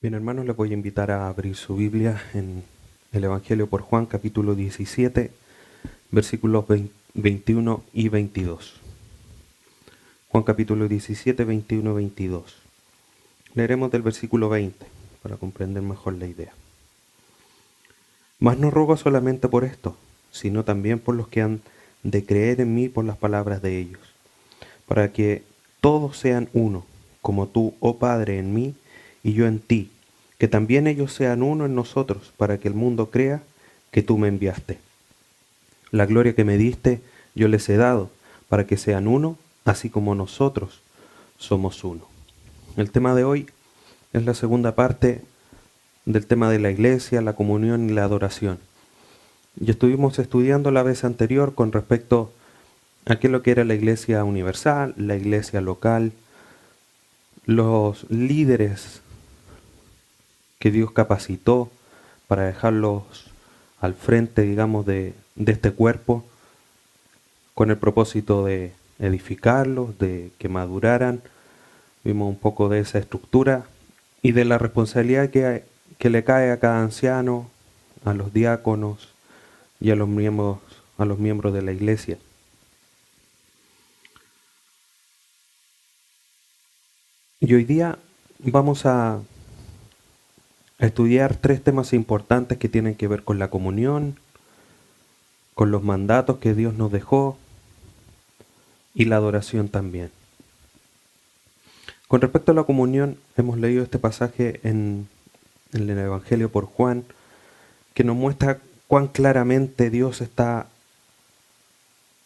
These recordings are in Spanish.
Bien, hermanos, les voy a invitar a abrir su Biblia en el Evangelio por Juan, capítulo 17, versículos 21 y 22. Juan capítulo 17, 21 y 22. Leeremos del versículo 20 para comprender mejor la idea. Mas no ruego solamente por esto, sino también por los que han de creer en mí por las palabras de ellos, para que todos sean uno, como tú, oh Padre, en mí y yo en ti, que también ellos sean uno en nosotros, para que el mundo crea que tú me enviaste. La gloria que me diste yo les he dado, para que sean uno, así como nosotros somos uno. El tema de hoy es la segunda parte del tema de la iglesia, la comunión y la adoración. Y estuvimos estudiando la vez anterior con respecto a qué es lo que era la iglesia universal, la iglesia local, los líderes que Dios capacitó para dejarlos al frente, digamos, de este cuerpo, con el propósito de edificarlos, de que maduraran. Vimos un poco de esa estructura y de la responsabilidad que le cae a cada anciano, a los diáconos y a los miembros de la iglesia. Y hoy día vamos a estudiar tres temas importantes que tienen que ver con la comunión, con los mandatos que Dios nos dejó y la adoración también. Con respecto a la comunión, hemos leído este pasaje en el Evangelio por Juan, que nos muestra cuán claramente Dios está,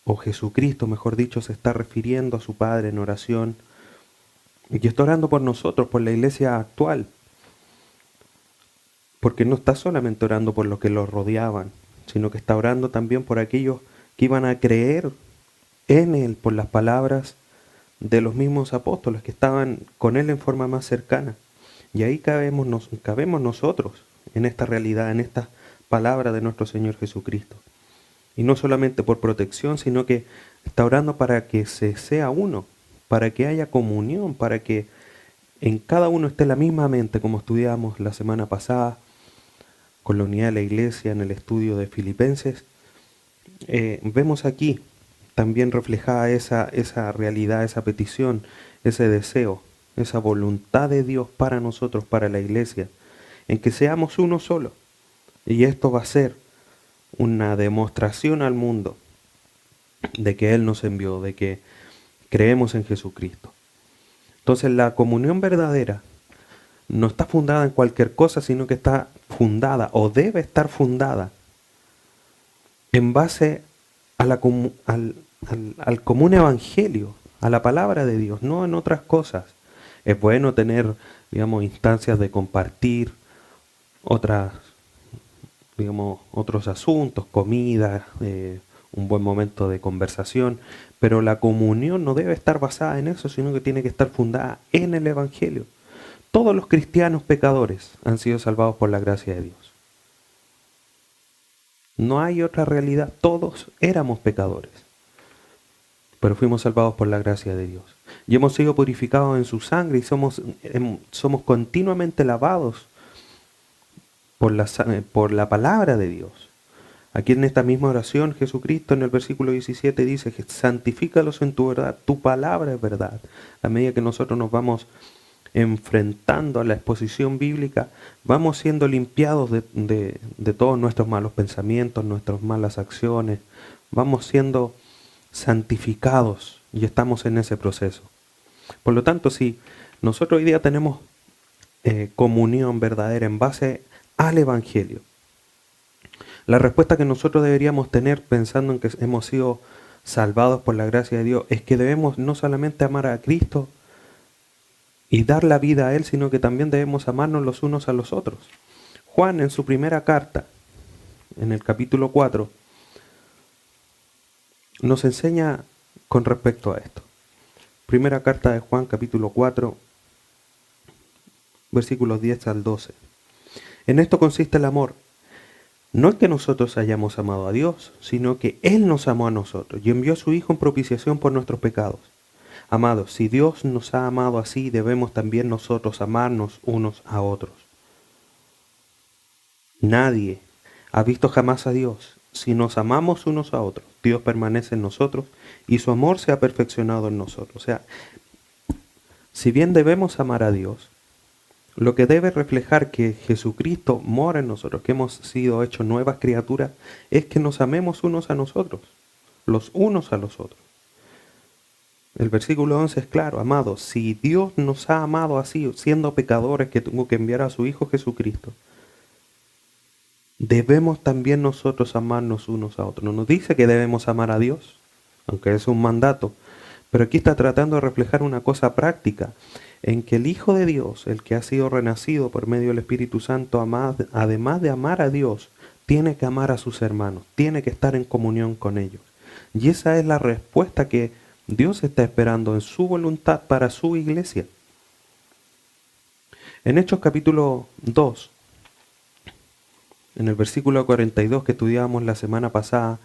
o Jesucristo, mejor dicho, se está refiriendo a su Padre en oración, y que está orando por nosotros, por la iglesia actual, porque no está solamente orando por los que los rodeaban, sino que está orando también por aquellos que iban a creer en Él por las palabras de los mismos apóstoles que estaban con Él en forma más cercana. Y ahí cabemos nosotros en esta realidad, en esta palabra de nuestro Señor Jesucristo. Y no solamente por protección, sino que está orando para que se sea uno, para que haya comunión, para que en cada uno esté la misma mente, como estudiamos la semana pasada con la unidad de la iglesia en el estudio de Filipenses. Vemos aquí también reflejada esa realidad, esa petición, ese deseo, esa voluntad de Dios para nosotros, para la iglesia, en que seamos uno solo. Y esto va a ser una demostración al mundo de que Él nos envió, de que creemos en Jesucristo. Entonces la comunión verdadera no está fundada en cualquier cosa, sino que está fundada o debe estar fundada en base a al común evangelio, a la palabra de Dios, no en otras cosas. Es bueno tener, digamos, instancias de compartir otros asuntos, comida, un buen momento de conversación, pero la comunión no debe estar basada en eso, sino que tiene que estar fundada en el evangelio. Todos los cristianos pecadores han sido salvados por la gracia de Dios. No hay otra realidad, todos éramos pecadores, pero fuimos salvados por la gracia de Dios. Y hemos sido purificados en su sangre y somos continuamente lavados por la palabra de Dios. Aquí en esta misma oración, Jesucristo en el versículo 17 dice: santifícalos en tu verdad, tu palabra es verdad. A medida que nosotros nos vamos enfrentando a la exposición bíblica, vamos siendo limpiados de todos nuestros malos pensamientos, nuestras malas acciones, vamos siendo santificados y estamos en ese proceso. Por lo tanto, si nosotros hoy día tenemos comunión verdadera en base al Evangelio, la respuesta que nosotros deberíamos tener pensando en que hemos sido salvados por la gracia de Dios es que debemos no solamente amar a Cristo y dar la vida a Él, sino que también debemos amarnos los unos a los otros. Juan en su primera carta, en el capítulo 4, nos enseña con respecto a esto. Primera carta de Juan, capítulo 4, versículos 10 al 12. En esto consiste el amor. No es que nosotros hayamos amado a Dios, sino que Él nos amó a nosotros y envió a su Hijo en propiciación por nuestros pecados. Amados, si Dios nos ha amado así, debemos también nosotros amarnos unos a otros. Nadie ha visto jamás a Dios. Si nos amamos unos a otros, Dios permanece en nosotros y su amor se ha perfeccionado en nosotros. O sea, si bien debemos amar a Dios, lo que debe reflejar que Jesucristo mora en nosotros, que hemos sido hechos nuevas criaturas, es que nos amemos unos a nosotros, los unos a los otros. El versículo 11 es claro: amados, si Dios nos ha amado así, siendo pecadores, que tuvo que enviar a su Hijo Jesucristo, debemos también nosotros amarnos unos a otros. No nos dice que debemos amar a Dios, aunque es un mandato, pero aquí está tratando de reflejar una cosa práctica, en que el Hijo de Dios, el que ha sido renacido por medio del Espíritu Santo, además de amar a Dios, tiene que amar a sus hermanos, tiene que estar en comunión con ellos. Y esa es la respuesta que Dios está esperando en su voluntad para su iglesia. En Hechos capítulo 2, en el versículo 42 que estudiábamos la semana pasada,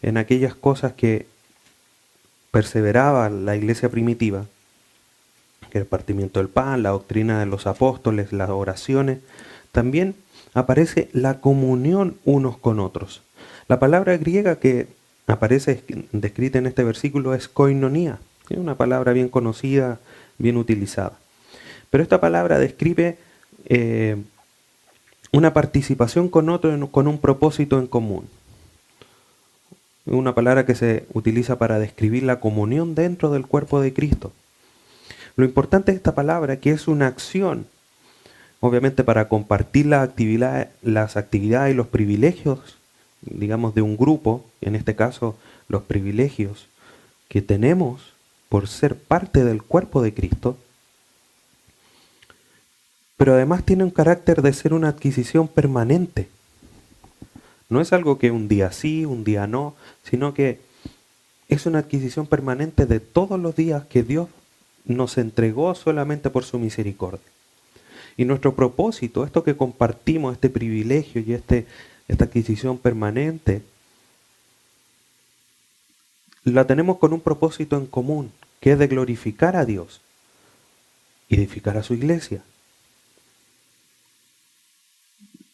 en aquellas cosas que perseveraba la iglesia primitiva, que el partimiento del pan, la doctrina de los apóstoles, las oraciones, también aparece la comunión unos con otros. La palabra griega que aparece descrita en este versículo es koinonía, es una palabra bien conocida, bien utilizada. Pero esta palabra describe una participación con otro con un propósito en común. Es una palabra que se utiliza para describir la comunión dentro del cuerpo de Cristo. Lo importante de esta palabra es que es una acción, obviamente para compartir las actividades y los privilegios, digamos, de un grupo, en este caso los privilegios que tenemos por ser parte del cuerpo de Cristo, pero además tiene un carácter de ser una adquisición permanente. No es algo que un día sí, un día no, sino que es una adquisición permanente de todos los días que Dios nos entregó solamente por su misericordia. Y nuestro propósito, esto que compartimos, este privilegio y esta adquisición permanente, la tenemos con un propósito en común, que es de glorificar a Dios y edificar a su iglesia.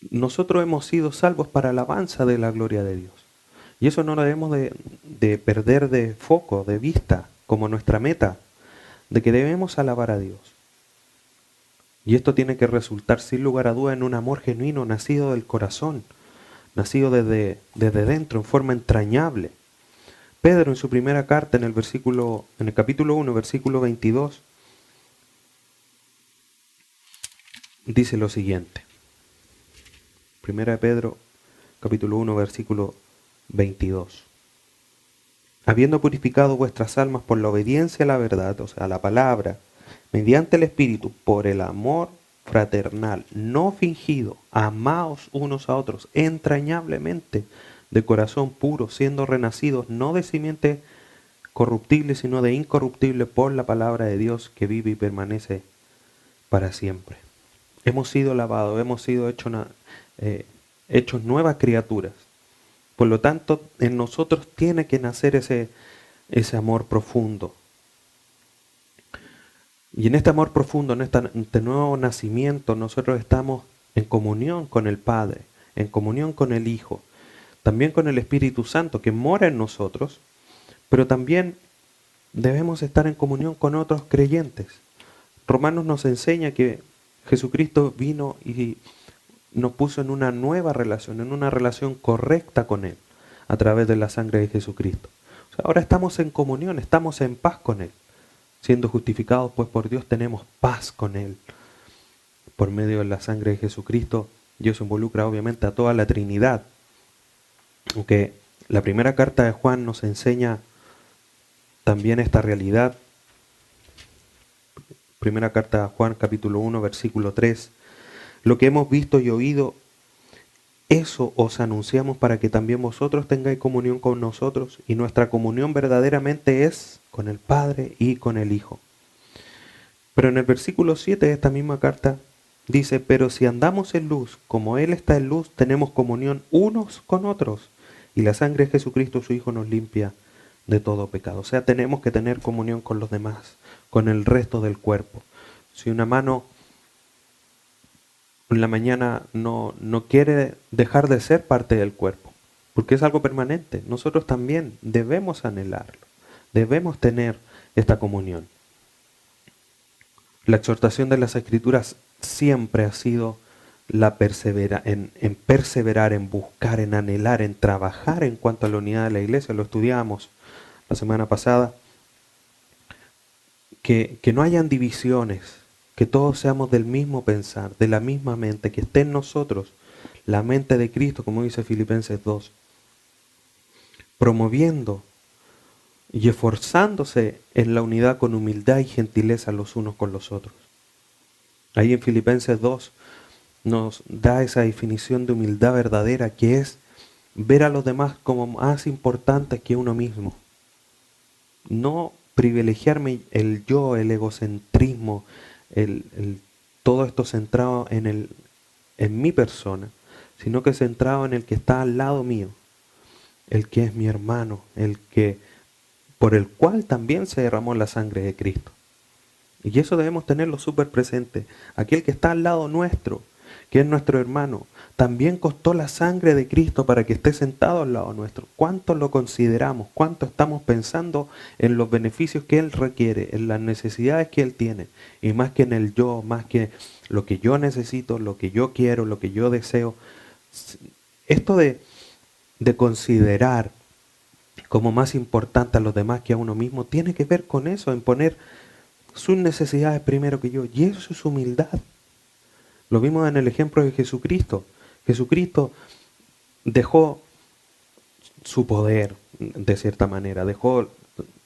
Nosotros hemos sido salvos para alabanza de la gloria de Dios. Y eso no lo debemos de perder de foco, de vista, como nuestra meta, de que debemos alabar a Dios. Y esto tiene que resultar sin lugar a duda en un amor genuino, nacido del corazón, nacido desde dentro, en forma entrañable. Pedro en su primera carta, en el capítulo 1, versículo 22, dice lo siguiente. Primera de Pedro, capítulo 1, versículo 22. Habiendo purificado vuestras almas por la obediencia a la verdad, o sea, a la palabra, mediante el Espíritu, por el amor fraternal, no fingido, amaos unos a otros entrañablemente, de corazón puro, siendo renacidos no de simiente corruptible, sino de incorruptible por la palabra de Dios que vive y permanece para siempre. Hemos sido lavados, hemos sido hechos nuevas criaturas. Por lo tanto, en nosotros tiene que nacer ese amor profundo. Y en este amor profundo, en este nuevo nacimiento, nosotros estamos en comunión con el Padre, en comunión con el Hijo, también con el Espíritu Santo que mora en nosotros, pero también debemos estar en comunión con otros creyentes. Romanos nos enseña que Jesucristo vino y nos puso en una nueva relación, en una relación correcta con Él, a través de la sangre de Jesucristo. O sea, ahora estamos en comunión, estamos en paz con Él. Siendo justificados pues por Dios, tenemos paz con Él. Por medio de la sangre de Jesucristo, Dios involucra obviamente a toda la Trinidad. Aunque la primera carta de Juan nos enseña también esta realidad. Primera carta de Juan, capítulo 1, versículo 3. Lo que hemos visto y oído, eso os anunciamos para que también vosotros tengáis comunión con nosotros, y nuestra comunión verdaderamente es con el Padre y con el Hijo. Pero en el versículo 7 de esta misma carta dice: pero si andamos en luz, como Él está en luz, tenemos comunión unos con otros, y la sangre de Jesucristo su Hijo nos limpia de todo pecado. O sea, tenemos que tener comunión con los demás, con el resto del cuerpo. Si una mano en la mañana no quiere dejar de ser parte del cuerpo, porque es algo permanente. Nosotros también debemos anhelarlo, debemos tener esta comunión. La exhortación de las Escrituras siempre ha sido en perseverar, en buscar, en anhelar, en trabajar en cuanto a la unidad de la iglesia. Lo estudiamos la semana pasada. Que no hayan divisiones, que todos seamos del mismo pensar, de la misma mente, que esté en nosotros la mente de Cristo, como dice Filipenses 2, promoviendo y esforzándose en la unidad con humildad y gentileza los unos con los otros. Ahí en Filipenses 2 nos da esa definición de humildad verdadera, que es ver a los demás como más importantes que uno mismo. No privilegiarme el yo, el egocentrismo, todo esto centrado en mi persona, sino que centrado en el que está al lado mío, el que es mi hermano, por el cual también se derramó la sangre de Cristo. Y eso debemos tenerlo súper presente. Aquel que está al lado nuestro, que es nuestro hermano, también costó la sangre de Cristo para que esté sentado al lado nuestro. ¿Cuánto lo consideramos? ¿Cuánto estamos pensando en los beneficios que Él requiere, en las necesidades que Él tiene? Y más que en el yo, más que lo que yo necesito, lo que yo quiero, lo que yo deseo. Esto de considerar como más importante a los demás que a uno mismo, tiene que ver con eso, en poner sus necesidades primero que yo. Y eso es humildad. Lo vimos en el ejemplo de Jesucristo. Jesucristo dejó su poder, de cierta manera, dejó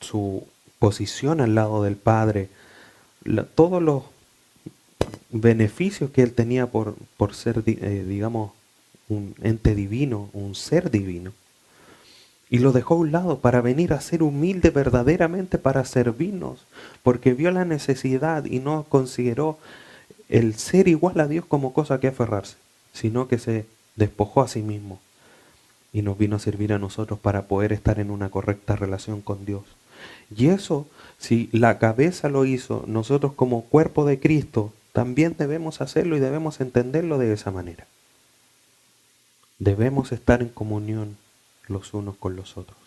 su posición al lado del Padre, todos los beneficios que él tenía por ser, digamos, un ente divino, un ser divino. Y lo dejó a un lado para venir a ser humilde verdaderamente, para servirnos, porque vio la necesidad y no consideró el ser igual a Dios como cosa que aferrarse, sino que se despojó a sí mismo y nos vino a servir a nosotros para poder estar en una correcta relación con Dios. Y eso, si la cabeza lo hizo, nosotros como cuerpo de Cristo también debemos hacerlo y debemos entenderlo de esa manera. Debemos estar en comunión los unos con los otros.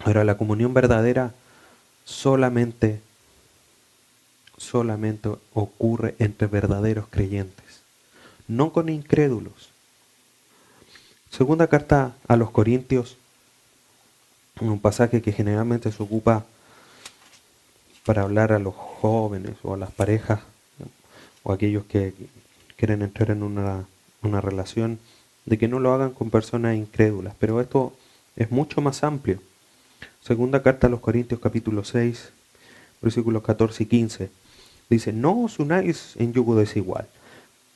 Ahora, la comunión verdadera solamente ocurre entre verdaderos creyentes, no con incrédulos. Segunda carta a los Corintios, un pasaje que generalmente se ocupa para hablar a los jóvenes o a las parejas o a aquellos que quieren entrar en una relación, de que no lo hagan con personas incrédulas, pero esto es mucho más amplio. Segunda carta a los Corintios capítulo 6, versículos 14 y 15. Dice, no os unáis en yugo desigual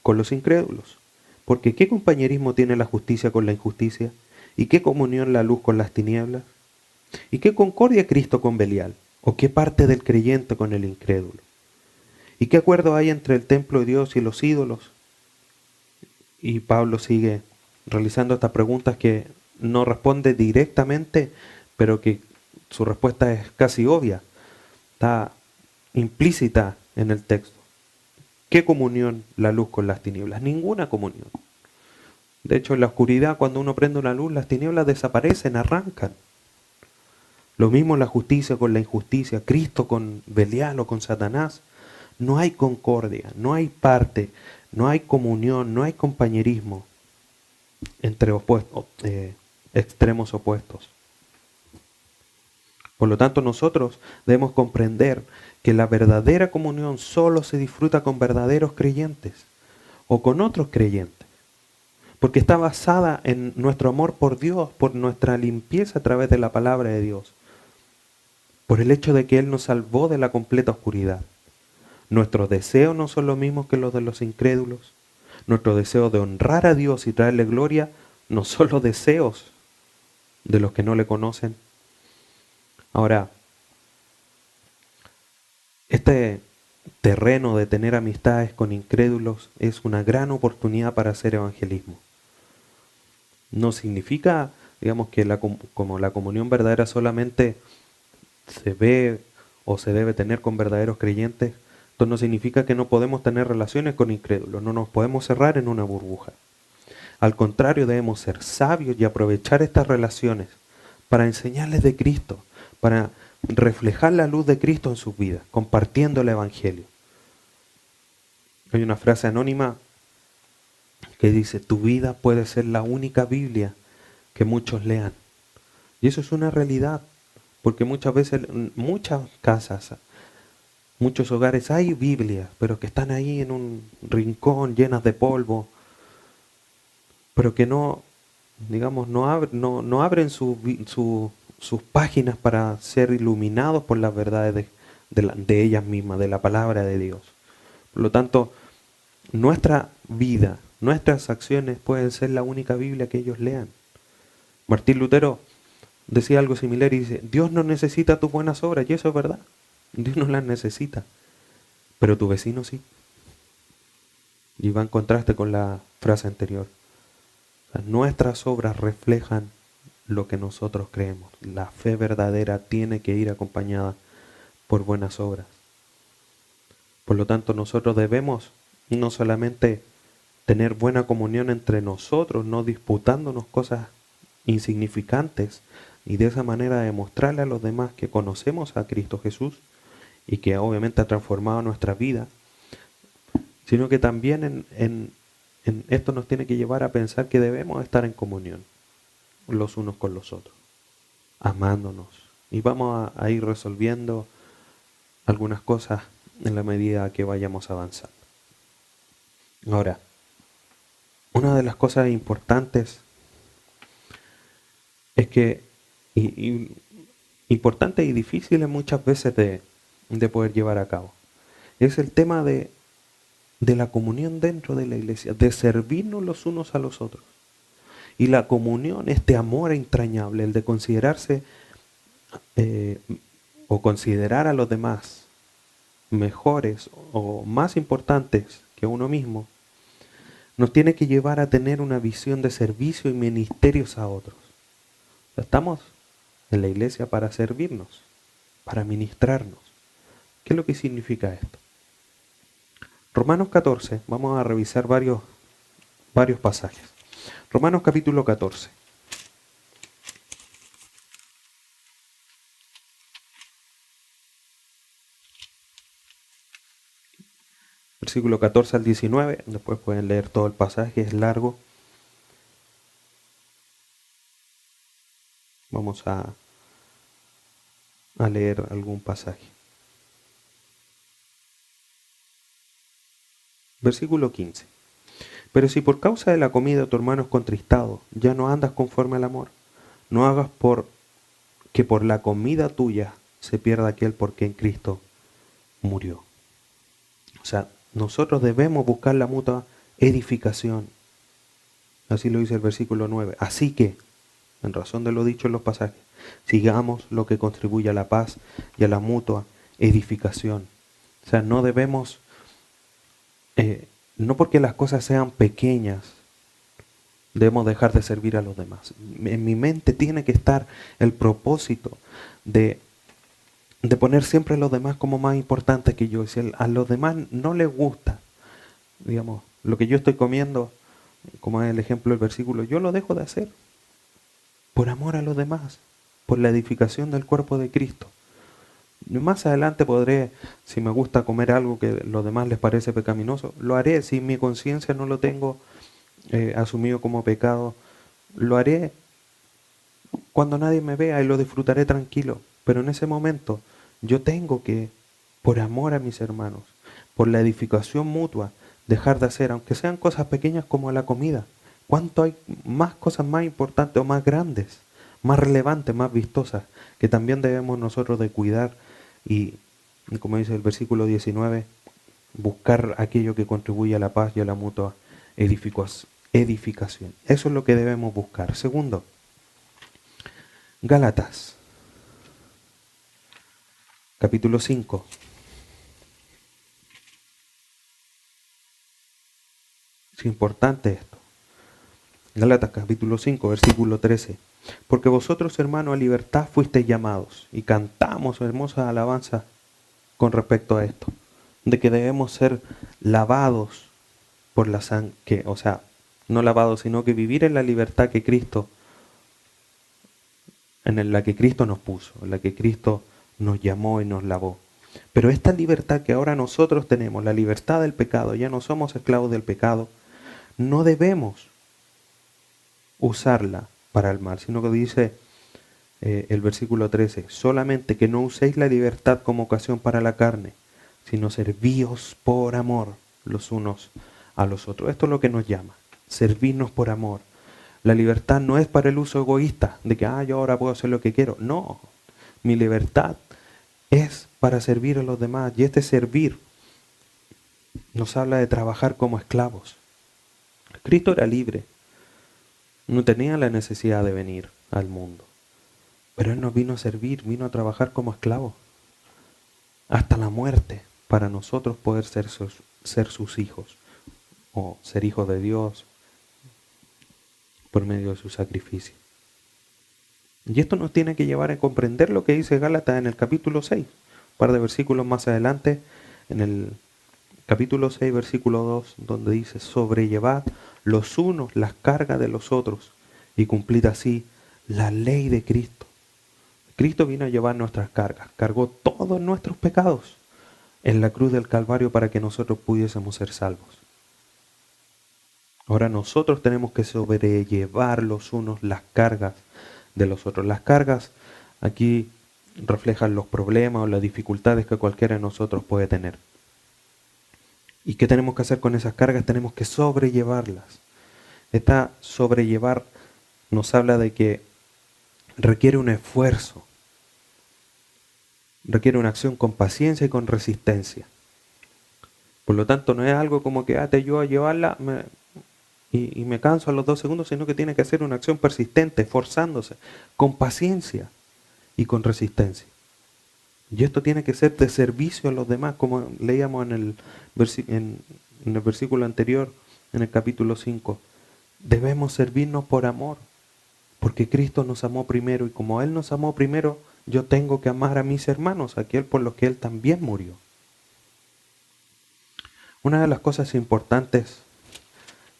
con los incrédulos, porque ¿qué compañerismo tiene la justicia con la injusticia? ¿Y qué comunión la luz con las tinieblas? ¿Y qué concordia Cristo con Belial? ¿O qué parte del creyente con el incrédulo? ¿Y qué acuerdo hay entre el templo de Dios y los ídolos? Y Pablo sigue realizando estas preguntas que no responde directamente, pero que su respuesta es casi obvia. Está implícita en el texto. ¿Qué comunión la luz con las tinieblas? Ninguna comunión. De hecho, en la oscuridad, cuando uno prende una luz, las tinieblas desaparecen, arrancan. Lo mismo la justicia con la injusticia, Cristo con Belial o con Satanás. No hay concordia, no hay parte, no hay comunión, no hay compañerismo entre extremos opuestos. Por lo tanto, nosotros debemos comprender que la verdadera comunión solo se disfruta con verdaderos creyentes o con otros creyentes, porque está basada en nuestro amor por Dios, por nuestra limpieza a través de la palabra de Dios, por el hecho de que Él nos salvó de la completa oscuridad. Nuestros deseos no son los mismos que los de los incrédulos. Nuestro deseo de honrar a Dios y traerle gloria no son los deseos de los que no le conocen. Ahora, este terreno de tener amistades con incrédulos es una gran oportunidad para hacer evangelismo. No significa, digamos, que como la comunión verdadera solamente se ve o se debe tener con verdaderos creyentes, Esto no significa que no podemos tener relaciones con incrédulos, no nos podemos cerrar en una burbuja. Al contrario, debemos ser sabios y aprovechar estas relaciones para enseñarles de Cristo, para reflejar la luz de Cristo en sus vidas, compartiendo el Evangelio. Hay una frase anónima que dice: tu vida puede ser la única Biblia que muchos lean. Y eso es una realidad, porque muchas veces en muchas casas, muchos hogares hay Biblias, pero que están ahí en un rincón llenas de polvo, pero que no, digamos, no abren sus páginas para ser iluminados por las verdades de ellas mismas, de la palabra de Dios. Por lo tanto, nuestra vida, nuestras acciones pueden ser la única Biblia que ellos lean. Martín Lutero decía algo similar y dice: Dios no necesita tus buenas obras, y eso es verdad. Dios no las necesita, pero tu vecino sí. Y va en contraste con la frase anterior. O sea, nuestras obras reflejan lo que nosotros creemos. La fe verdadera tiene que ir acompañada por buenas obras. Por lo tanto, nosotros debemos no solamente tener buena comunión entre nosotros, no disputándonos cosas insignificantes, y de esa manera demostrarle a los demás que conocemos a Cristo Jesús y que obviamente ha transformado nuestra vida, sino que también en esto nos tiene que llevar a pensar que debemos estar en comunión los unos con los otros, amándonos. Y vamos a ir resolviendo algunas cosas en la medida que vayamos avanzando. Ahora, una de las cosas importantes es que, importantes y difíciles muchas veces de poder llevar a cabo, es el tema de la comunión dentro de la iglesia, de servirnos los unos a los otros. Y la comunión, este amor entrañable, el de considerarse o considerar a los demás mejores o más importantes que uno mismo, nos tiene que llevar a tener una visión de servicio y ministerios a otros. Estamos en la iglesia para servirnos, para ministrarnos. ¿Qué es lo que significa esto? Romanos 14, vamos a revisar varios pasajes. Romanos capítulo 14. Versículo 14 al 19, después pueden leer todo el pasaje, es largo. Vamos a leer algún pasaje. Versículo 15. Pero si por causa de la comida tu hermano es contristado, ya no andas conforme al amor. No hagas que por la comida tuya se pierda aquel por quien Cristo murió. O sea, nosotros debemos buscar la mutua edificación. Así lo dice el versículo 9. Así que, en razón de lo dicho en los pasajes, sigamos lo que contribuye a la paz y a la mutua edificación. O sea, no debemos, no porque las cosas sean pequeñas, debemos dejar de servir a los demás. En mi mente tiene que estar el propósito de poner siempre a los demás como más importantes que yo. Si a los demás no les gusta, digamos, lo que yo estoy comiendo, como es el ejemplo del versículo, yo lo dejo de hacer por amor a los demás, por la edificación del cuerpo de Cristo. Más adelante podré, si me gusta comer algo que a los demás les parece pecaminoso, lo haré. Si mi conciencia no lo tengo asumido como pecado, lo haré cuando nadie me vea y lo disfrutaré tranquilo. Pero en ese momento yo tengo que, por amor a mis hermanos, por la edificación mutua, dejar de hacer, aunque sean cosas pequeñas como la comida. ¿Cuánto hay más cosas más importantes o más grandes, más relevantes, más vistosas, que también debemos nosotros de cuidar y, como dice el versículo 19, buscar aquello que contribuye a la paz y a la mutua edificación? Eso es lo que debemos buscar. Segundo, Gálatas, capítulo 5. Es importante esto. Gálatas capítulo 5, versículo 13. Porque vosotros, hermanos, a libertad fuisteis llamados. Y cantamos hermosas alabanzas con respecto a esto. de que debemos ser lavados por la sangre, o sea, no lavados, sino que vivir en la libertad que Cristo, en la que Cristo nos puso, en la que Cristo nos llamó y nos lavó. Pero esta libertad que ahora nosotros tenemos, la libertad del pecado, ya no somos esclavos del pecado, no debemos usarla para el mal, sino que dice el versículo 13, solamente que no uséis la libertad como ocasión para la carne, sino servíos por amor los unos a los otros. Esto es lo que nos llama, servirnos por amor. La libertad no es para el uso egoísta, de que yo ahora puedo hacer lo que quiero. No, mi libertad es para servir a los demás. Y este servir nos habla de trabajar como esclavos. Cristo era libre, no tenía la necesidad de venir al mundo. Pero Él nos vino a servir, vino a trabajar como esclavos, hasta la muerte, para nosotros poder ser sus hijos, o ser hijos de Dios, por medio de su sacrificio. Y esto nos tiene que llevar a comprender lo que dice Gálatas en el capítulo 6, un par de versículos más adelante, en el capítulo 6, versículo 2, donde dice, sobrellevad los unos las cargas de los otros, y cumplid así la ley de Cristo. Cristo vino a llevar nuestras cargas, cargó todos nuestros pecados en la cruz del Calvario para que nosotros pudiésemos ser salvos. Ahora nosotros tenemos que sobrellevar los unos las cargas de los otros. Las cargas aquí reflejan los problemas o las dificultades que cualquiera de nosotros puede tener. ¿Y qué tenemos que hacer con esas cargas? Tenemos que sobrellevarlas. Esta sobrellevar nos habla de que requiere un esfuerzo. Requiere una acción con paciencia y con resistencia. Por lo tanto, no es algo como que te ayudo a llevarla y me canso a los 2 segundos, sino que tiene que ser una acción persistente, esforzándose, con paciencia y con resistencia. Y esto tiene que ser de servicio a los demás, como leíamos en el versículo anterior, en el capítulo 5. Debemos servirnos por amor, porque Cristo nos amó primero, y como Él nos amó primero, yo tengo que amar a mis hermanos, aquel por los que Él también murió. Una de las cosas importantes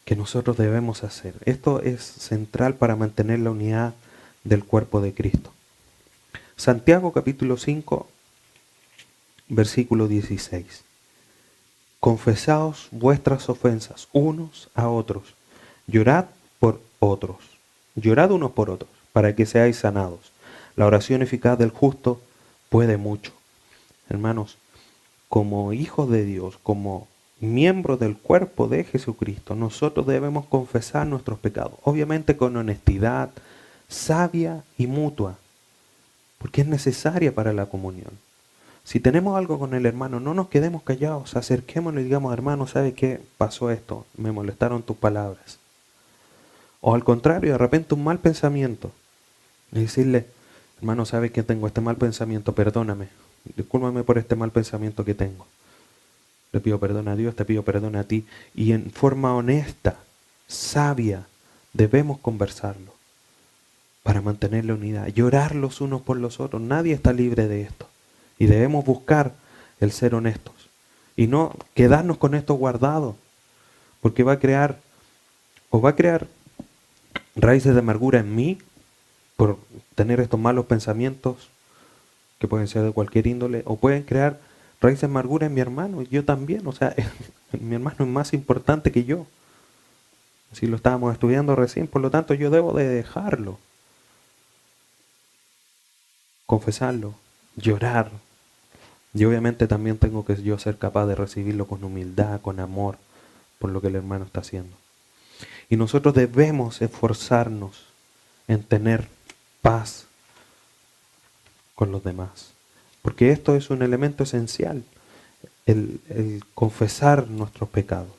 que nosotros debemos hacer, esto es central para mantener la unidad del cuerpo de Cristo. Santiago capítulo 5, versículo 16. Confesaos vuestras ofensas unos a otros, llorad por otros, llorad unos por otros, para que seáis sanados. La oración eficaz del justo puede mucho. Hermanos, como hijos de Dios, como miembros del cuerpo de Jesucristo, nosotros debemos confesar nuestros pecados, obviamente con honestidad, sabia y mutua, porque es necesaria para la comunión. Si tenemos algo con el hermano, no nos quedemos callados, acerquémonos y digamos, hermano, ¿sabe qué? Pasó esto, me molestaron tus palabras. O al contrario, de repente un mal pensamiento, y decirle, hermano, ¿sabe que tengo este mal pensamiento? Perdóname, discúlpame por este mal pensamiento que tengo. Le pido perdón a Dios, te pido perdón a ti. Y en forma honesta, sabia, debemos conversarlo para mantener la unidad, llorar los unos por los otros. Nadie está libre de esto. Y debemos buscar el ser honestos. Y no quedarnos con esto guardado, porque va a crear raíces de amargura en mí por tener estos malos pensamientos que pueden ser de cualquier índole, o pueden crear raíces de amargura en mi hermano, y yo también, o sea, mi hermano es más importante que yo. Si lo estábamos estudiando recién, por lo tanto yo debo de dejarlo, confesarlo, llorar. Y obviamente también tengo que yo ser capaz de recibirlo con humildad, con amor, por lo que el hermano está haciendo. Y nosotros debemos esforzarnos en tener paz con los demás. Porque esto es un elemento esencial, el confesar nuestros pecados.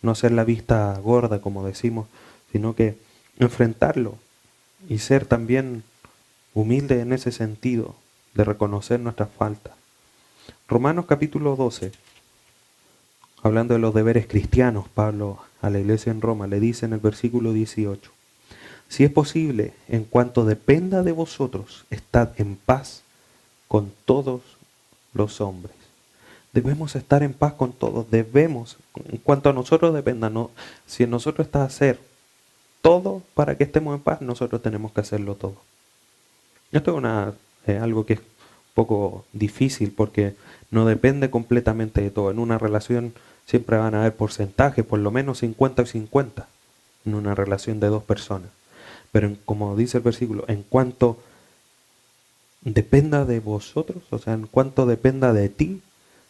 No hacer la vista gorda, como decimos, sino que enfrentarlo y ser también humilde en ese sentido, de reconocer nuestras faltas. Romanos capítulo 12, hablando de los deberes cristianos, Pablo a la iglesia en Roma le dice en el versículo 18, si es posible, en cuanto dependa de vosotros, estad en paz con todos los hombres. Debemos estar en paz con todos, debemos, en cuanto a nosotros dependa, no, si en nosotros está hacer todo para que estemos en paz, nosotros tenemos que hacerlo todo. Esto es algo que es un poco difícil porque no depende completamente de todo. En una relación siempre van a haber porcentajes, por lo menos 50 y 50, en una relación de dos personas. Pero como dice el versículo, en cuanto dependa de vosotros, o sea, en cuanto dependa de ti,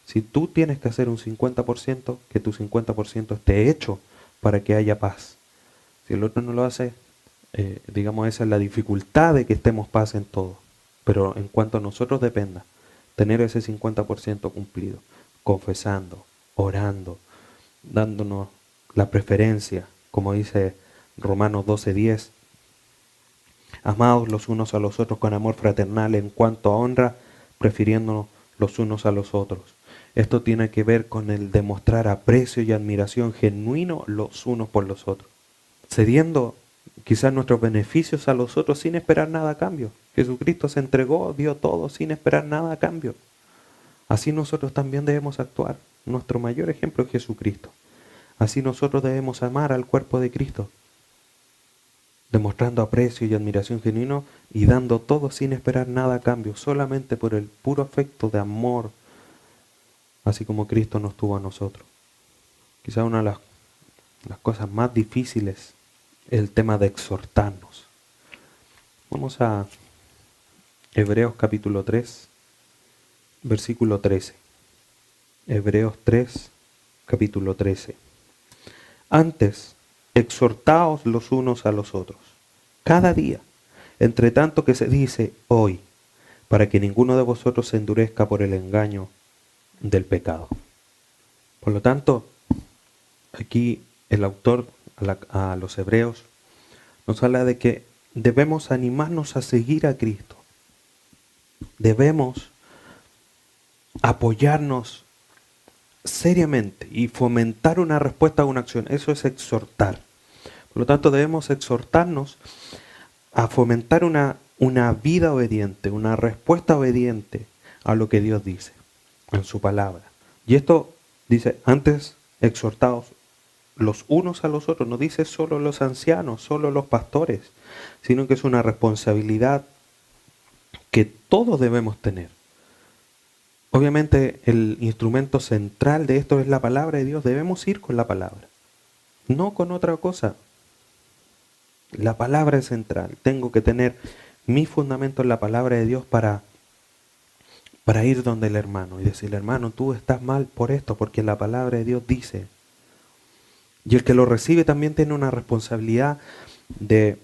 si tú tienes que hacer un 50%, que tu 50% esté hecho para que haya paz. Si el otro no lo hace, digamos, esa es la dificultad de que estemos paz en todo. Pero en cuanto a nosotros dependa, tener ese 50% cumplido, confesando, orando, dándonos la preferencia, como dice Romanos 12:10, amados los unos a los otros con amor fraternal en cuanto a honra, prefiriéndonos los unos a los otros. Esto tiene que ver con el demostrar aprecio y admiración genuino los unos por los otros, cediendo quizás nuestros beneficios a los otros sin esperar nada a cambio. Jesucristo se entregó, dio todo sin esperar nada a cambio. Así nosotros también debemos actuar. Nuestro mayor ejemplo es Jesucristo. Así nosotros debemos amar al cuerpo de Cristo, demostrando aprecio y admiración genuino y dando todo sin esperar nada a cambio, solamente por el puro afecto de amor, así como Cristo nos tuvo a nosotros. Quizá una de las cosas más difíciles es el tema de exhortarnos. Vamos a Hebreos capítulo 3, versículo 13. Hebreos 3, capítulo 13. Antes, exhortaos los unos a los otros, cada día, entre tanto que se dice hoy, para que ninguno de vosotros se endurezca por el engaño del pecado. Por lo tanto, aquí el autor a los hebreos nos habla de que debemos animarnos a seguir a Cristo. Debemos apoyarnos seriamente y fomentar una respuesta a una acción. Eso es exhortar. Por lo tanto, debemos exhortarnos a fomentar una vida obediente, una respuesta obediente a lo que Dios dice en su palabra. Y esto dice, antes exhortaos los unos a los otros, no dice solo los ancianos, solo los pastores, sino que es una responsabilidad que todos debemos tener. Obviamente el instrumento central de esto es la palabra de Dios, debemos ir con la palabra, no con otra cosa. La palabra es central, tengo que tener mi fundamento en la palabra de Dios para ir donde el hermano y decirle, hermano, tú estás mal por esto, porque la palabra de Dios dice. Y el que lo recibe también tiene una responsabilidad de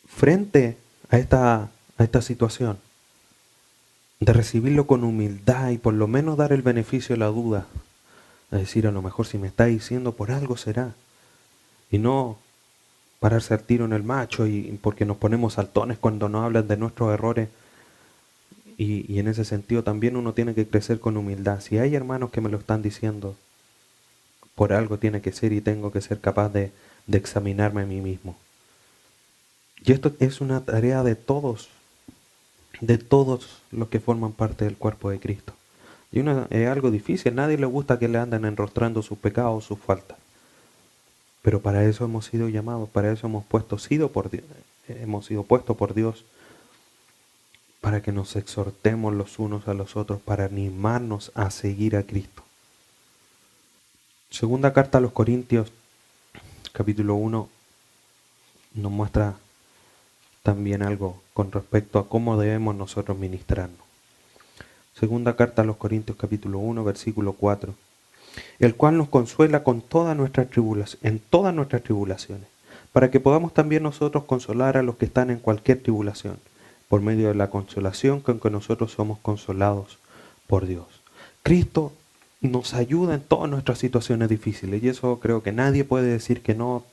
frente a esta situación, de recibirlo con humildad y por lo menos dar el beneficio de la duda. Es decir, a lo mejor si me está diciendo por algo será. Y no pararse al tiro en el macho y porque nos ponemos saltones cuando nos hablan de nuestros errores. Y en ese sentido también uno tiene que crecer con humildad. Si hay hermanos que me lo están diciendo, por algo tiene que ser y tengo que ser capaz de examinarme a mí mismo. Y esto es una tarea de todos los que forman parte del cuerpo de Cristo. Y es algo difícil, a nadie le gusta que le anden enrostrando sus pecados, sus faltas. Pero para eso hemos sido llamados, para eso hemos sido puestos por Dios, para que nos exhortemos los unos a los otros, para animarnos a seguir a Cristo. Segunda carta a los Corintios, capítulo 1, nos muestra también algo con respecto a cómo debemos nosotros ministrarnos. Segunda carta a los Corintios, capítulo 1, versículo 4. El cual nos consuela con en todas nuestras tribulaciones, para que podamos también nosotros consolar a los que están en cualquier tribulación, por medio de la consolación con que nosotros somos consolados por Dios. Cristo nos ayuda en todas nuestras situaciones difíciles, y eso creo que nadie puede decir que no.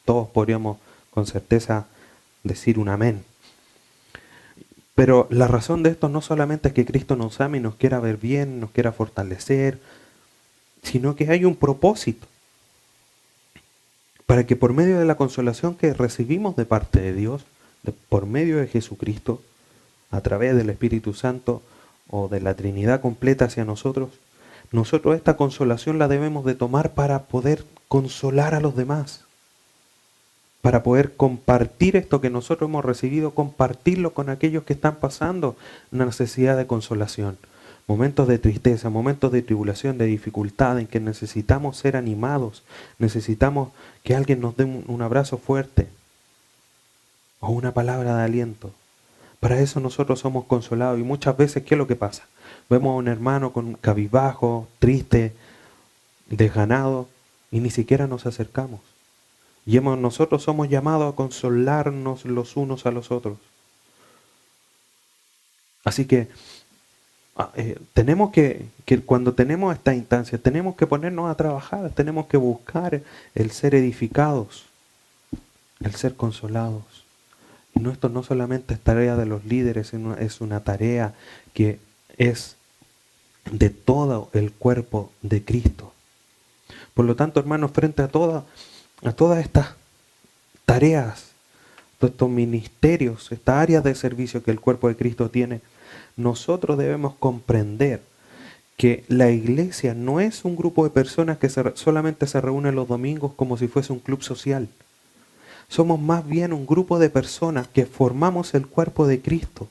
Todos podríamos con certeza decir un amén. Pero la razón de esto no solamente es que Cristo nos ame y nos quiera ver bien, nos quiera fortalecer, sino que hay un propósito para que por medio de la consolación que recibimos de parte de Dios, por medio de Jesucristo, a través del Espíritu Santo, o de la Trinidad completa hacia nosotros, nosotros esta consolación la debemos de tomar para poder consolar a los demás, para poder compartir esto que nosotros hemos recibido, compartirlo con aquellos que están pasando una necesidad de consolación. Momentos de tristeza, momentos de tribulación, de dificultad, en que necesitamos ser animados, necesitamos que alguien nos dé un abrazo fuerte o una palabra de aliento. Para eso nosotros somos consolados y muchas veces, ¿qué es lo que pasa? Vemos a un hermano con cabizbajo, triste, desganado y ni siquiera nos acercamos. Y nosotros somos llamados a consolarnos los unos a los otros. Así que tenemos que cuando tenemos esta instancia, tenemos que ponernos a trabajar, tenemos que buscar el ser edificados, el ser consolados. Y esto no solamente es tarea de los líderes, es una tarea que es de todo el cuerpo de Cristo. Por lo tanto, hermanos, frente a todas estas tareas, todos estos ministerios, estas áreas de servicio que el cuerpo de Cristo tiene, nosotros debemos comprender que la iglesia no es un grupo de personas que solamente se reúnen los domingos como si fuese un club social. Somos más bien un grupo de personas que formamos el cuerpo de Cristo,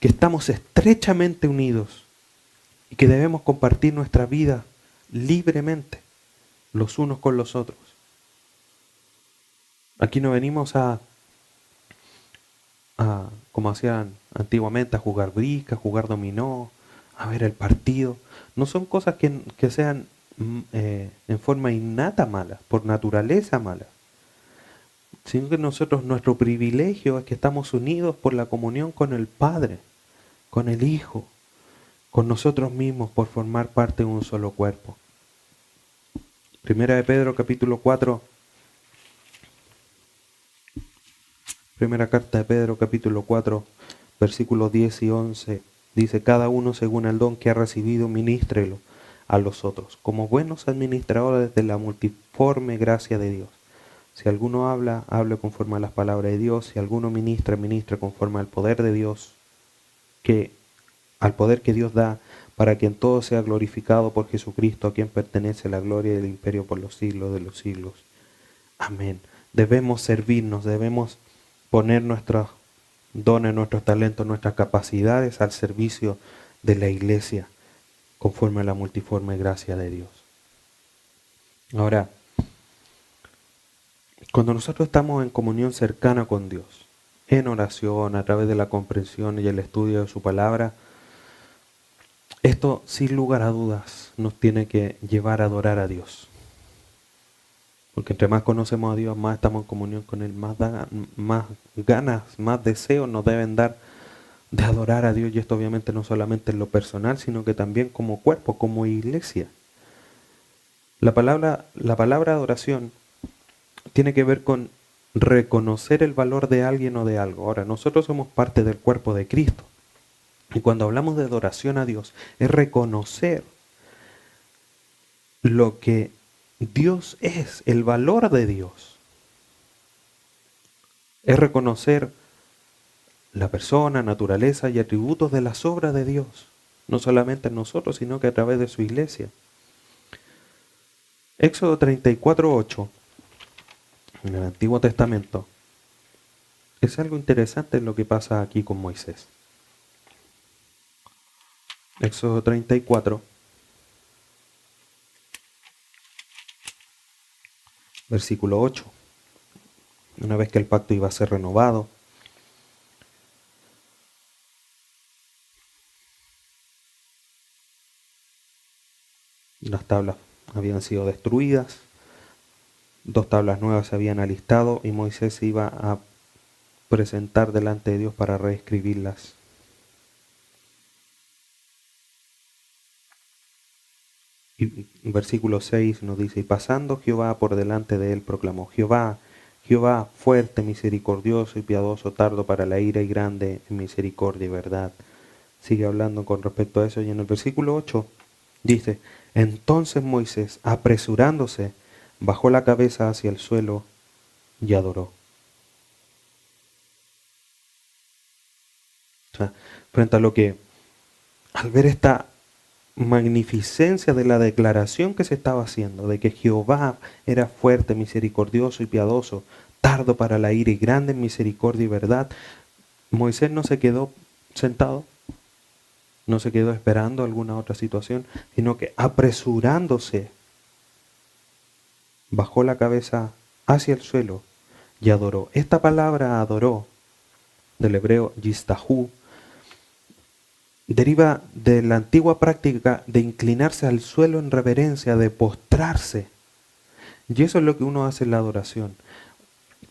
que estamos estrechamente unidos y que debemos compartir nuestra vida libremente los unos con los otros. Aquí no venimos como hacían antiguamente, a jugar brisca, a jugar dominó, a ver el partido. No son cosas que sean en forma innata malas, por naturaleza malas, sino que nuestro privilegio es que estamos unidos por la comunión con el Padre, con el Hijo, con nosotros mismos por formar parte de un solo cuerpo. Primera de Pedro capítulo 4, primera carta de Pedro capítulo 4, versículos 10 y 11, dice: cada uno según el don que ha recibido, ministrelo a los otros, como buenos administradores de la multiforme gracia de Dios. Si alguno habla, hable conforme a las palabras de Dios. Si alguno ministra, ministre conforme al poder de Dios, al poder que Dios da, para que en todo sea glorificado por Jesucristo, a quien pertenece la gloria y el imperio por los siglos de los siglos. Amén. Debemos servirnos, debemos poner nuestros dones, nuestros talentos, nuestras capacidades al servicio de la iglesia, conforme a la multiforme gracia de Dios. Ahora, cuando nosotros estamos en comunión cercana con Dios, en oración, a través de la comprensión y el estudio de su palabra, esto sin lugar a dudas nos tiene que llevar a adorar a Dios. Porque entre más conocemos a Dios, más estamos en comunión con Él, más ganas, más deseos nos deben dar de adorar a Dios. Y esto obviamente no solamente en lo personal, sino que también como cuerpo, como iglesia. La palabra adoración tiene que ver con reconocer el valor de alguien o de algo. Ahora, nosotros somos parte del cuerpo de Cristo. Y cuando hablamos de adoración a Dios, es reconocer lo que Dios es, el valor de Dios. Es reconocer la persona, naturaleza y atributos de las obras de Dios. No solamente en nosotros, sino que a través de su iglesia. Éxodo 34:8, en el Antiguo Testamento, es algo interesante en lo que pasa aquí con Moisés. Éxodo 34, versículo 8. Una vez que el pacto iba a ser renovado, las tablas habían sido destruidas, 2 tablas nuevas se habían alistado y Moisés se iba a presentar delante de Dios para reescribirlas. Y versículo 6 nos dice: y pasando Jehová por delante de él, proclamó: Jehová, Jehová, fuerte, misericordioso y piadoso, tardo para la ira y grande en misericordia y verdad. Sigue hablando con respecto a eso, y en el versículo 8 dice: entonces Moisés, apresurándose, bajó la cabeza hacia el suelo y adoró. O sea, frente a lo que al ver esta magnificencia de la declaración que se estaba haciendo, de que Jehová era fuerte, misericordioso y piadoso, tardo para la ira y grande en misericordia y verdad, Moisés no se quedó sentado, no se quedó esperando alguna otra situación, sino que apresurándose, bajó la cabeza hacia el suelo y adoró. Esta palabra adoró, del hebreo yistahu, deriva de la antigua práctica de inclinarse al suelo en reverencia, de postrarse. Y eso es lo que uno hace en la adoración.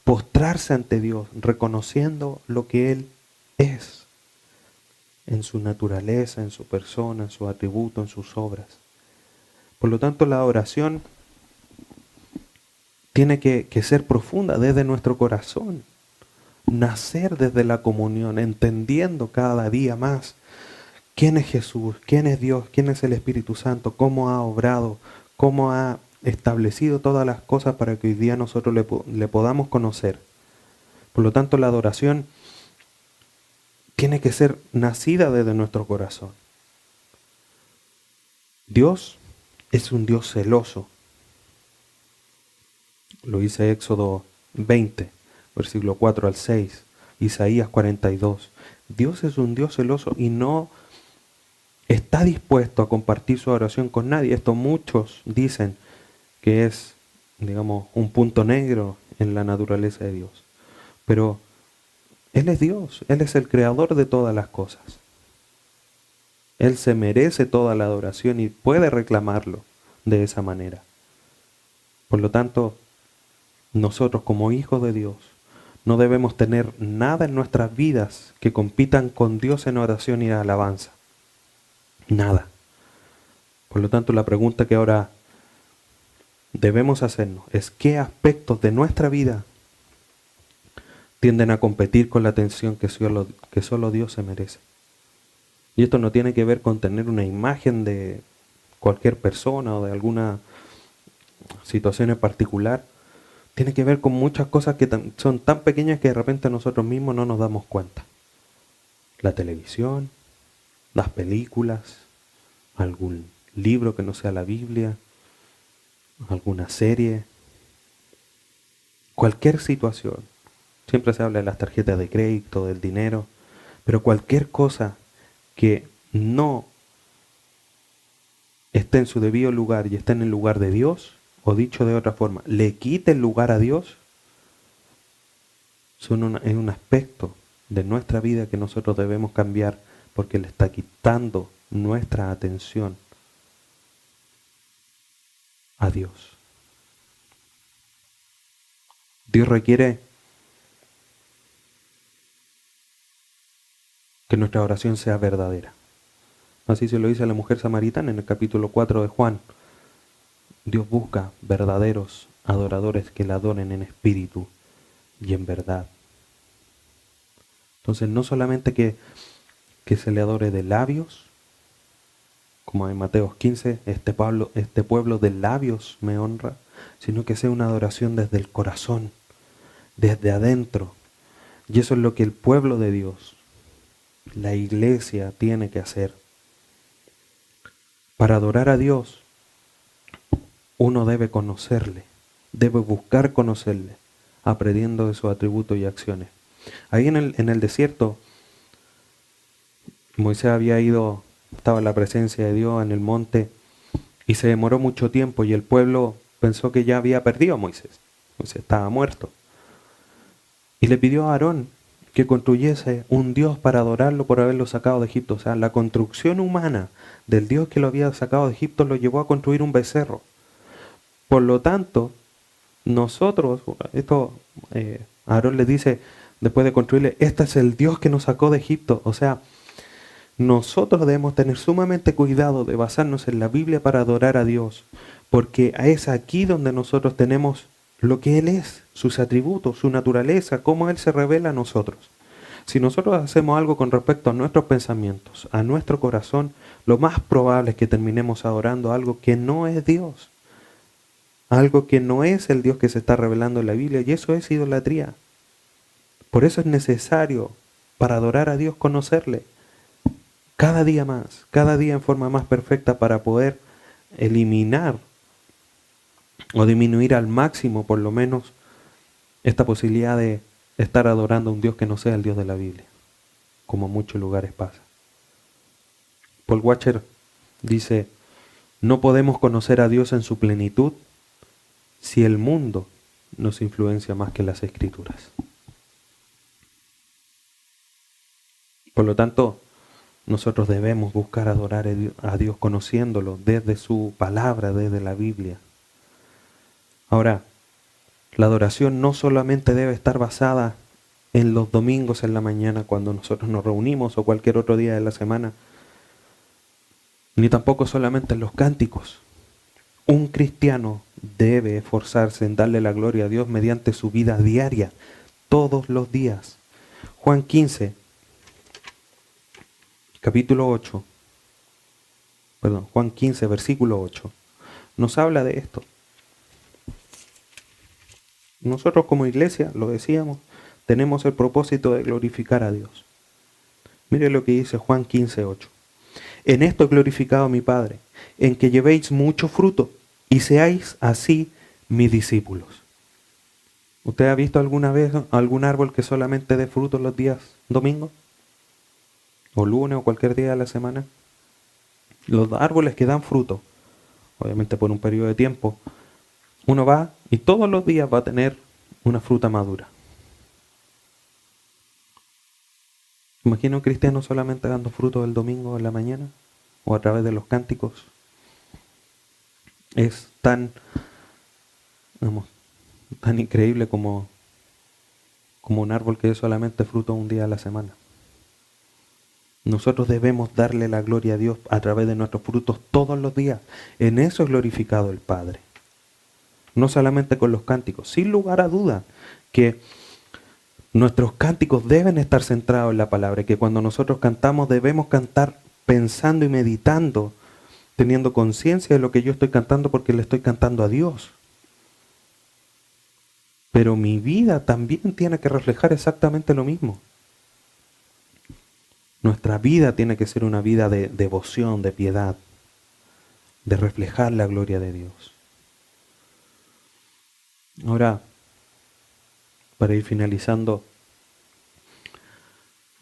Postrarse ante Dios, reconociendo lo que Él es, en su naturaleza, en su persona, en su atributo, en sus obras. Por lo tanto, la adoración tiene que ser profunda desde nuestro corazón, nacer desde la comunión, entendiendo cada día más quién es Jesús, quién es Dios, quién es el Espíritu Santo, cómo ha obrado, cómo ha establecido todas las cosas para que hoy día nosotros le podamos conocer. Por lo tanto, la adoración tiene que ser nacida desde nuestro corazón. Dios es un Dios celoso. Lo dice Éxodo 20, versículo 4 al 6, Isaías 42. Dios es un Dios celoso y no está dispuesto a compartir su adoración con nadie. Esto muchos dicen que es, digamos, un punto negro en la naturaleza de Dios. Pero Él es Dios, Él es el creador de todas las cosas. Él se merece toda la adoración y puede reclamarlo de esa manera. Por lo tanto, nosotros como hijos de Dios no debemos tener nada en nuestras vidas que compitan con Dios en oración y alabanza. Nada. Por lo tanto, la pregunta que ahora debemos hacernos es ¿qué aspectos de nuestra vida tienden a competir con la atención que solo Dios se merece? Y esto no tiene que ver con tener una imagen de cualquier persona o de alguna situación en particular. Tiene que ver con muchas cosas que son tan pequeñas que de repente nosotros mismos no nos damos cuenta. La televisión, las películas, algún libro que no sea la Biblia, alguna serie, cualquier situación. Siempre se habla de las tarjetas de crédito, del dinero, pero cualquier cosa que no esté en su debido lugar y esté en el lugar de Dios, o dicho de otra forma, le quite el lugar a Dios, es un aspecto de nuestra vida que nosotros debemos cambiar porque le está quitando nuestra atención a Dios. Dios requiere que nuestra oración sea verdadera. Así se lo dice a la mujer samaritana en el capítulo 4 de Juan. Dios busca verdaderos adoradores que le adoren en espíritu y en verdad. Entonces no solamente que se le adore de labios, como en Mateo 15, este pueblo de labios me honra, sino que sea una adoración desde el corazón, desde adentro. Y eso es lo que el pueblo de Dios, la iglesia, tiene que hacer. Para adorar a Dios, uno debe conocerle, debe buscar conocerle, aprendiendo de sus atributos y acciones. Ahí en el desierto, Moisés había ido, estaba en la presencia de Dios en el monte, y se demoró mucho tiempo, y el pueblo pensó que ya había perdido a Moisés. Moisés estaba muerto. Y le pidió a Aarón que construyese un Dios para adorarlo por haberlo sacado de Egipto. O sea, la construcción humana del Dios que lo había sacado de Egipto lo llevó a construir un becerro. Por lo tanto, nosotros, Aarón le dice, después de construirle, este es el Dios que nos sacó de Egipto. O sea, nosotros debemos tener sumamente cuidado de basarnos en la Biblia para adorar a Dios, porque es aquí donde nosotros tenemos lo que Él es, sus atributos, su naturaleza, cómo Él se revela a nosotros. Si nosotros hacemos algo con respecto a nuestros pensamientos, a nuestro corazón, lo más probable es que terminemos adorando algo que no es Dios, algo que no es el Dios que se está revelando en la Biblia, y eso es idolatría. Por eso es necesario, para adorar a Dios, conocerle, cada día más, cada día en forma más perfecta para poder eliminar o disminuir al máximo por lo menos esta posibilidad de estar adorando a un Dios que no sea el Dios de la Biblia, como en muchos lugares pasa. Paul Washer dice, no podemos conocer a Dios en su plenitud si el mundo nos influencia más que las Escrituras. Por lo tanto, nosotros debemos buscar adorar a Dios conociéndolo desde su palabra, desde la Biblia. Ahora, la adoración no solamente debe estar basada en los domingos en la mañana cuando nosotros nos reunimos o cualquier otro día de la semana, ni tampoco solamente en los cánticos. Un cristiano debe esforzarse en darle la gloria a Dios mediante su vida diaria, todos los días. Juan 15, capítulo 8, Juan 15, versículo 8, nos habla de esto. Nosotros como iglesia, lo decíamos, tenemos el propósito de glorificar a Dios. Mire lo que dice Juan 15, 8. En esto he glorificado a mi Padre, en que llevéis mucho fruto y seáis así mis discípulos. ¿Usted ha visto alguna vez algún árbol que solamente dé fruto los días domingos? ¿O lunes o cualquier día de la semana? Los árboles que dan fruto, obviamente por un periodo de tiempo, uno va y todos los días va a tener una fruta madura. Imagina un cristiano solamente dando fruto el domingo en la mañana o a través de los cánticos. Es tan increíble como un árbol que es solamente fruto un día a la semana. Nosotros debemos darle la gloria a Dios a través de nuestros frutos todos los días. En eso es glorificado el Padre. No solamente con los cánticos. Sin lugar a duda que nuestros cánticos deben estar centrados en la palabra, y que cuando nosotros cantamos debemos cantar pensando y meditando, teniendo conciencia de lo que yo estoy cantando porque le estoy cantando a Dios. Pero mi vida también tiene que reflejar exactamente lo mismo. Nuestra vida tiene que ser una vida de devoción, de piedad, de reflejar la gloria de Dios. Ahora, para ir finalizando,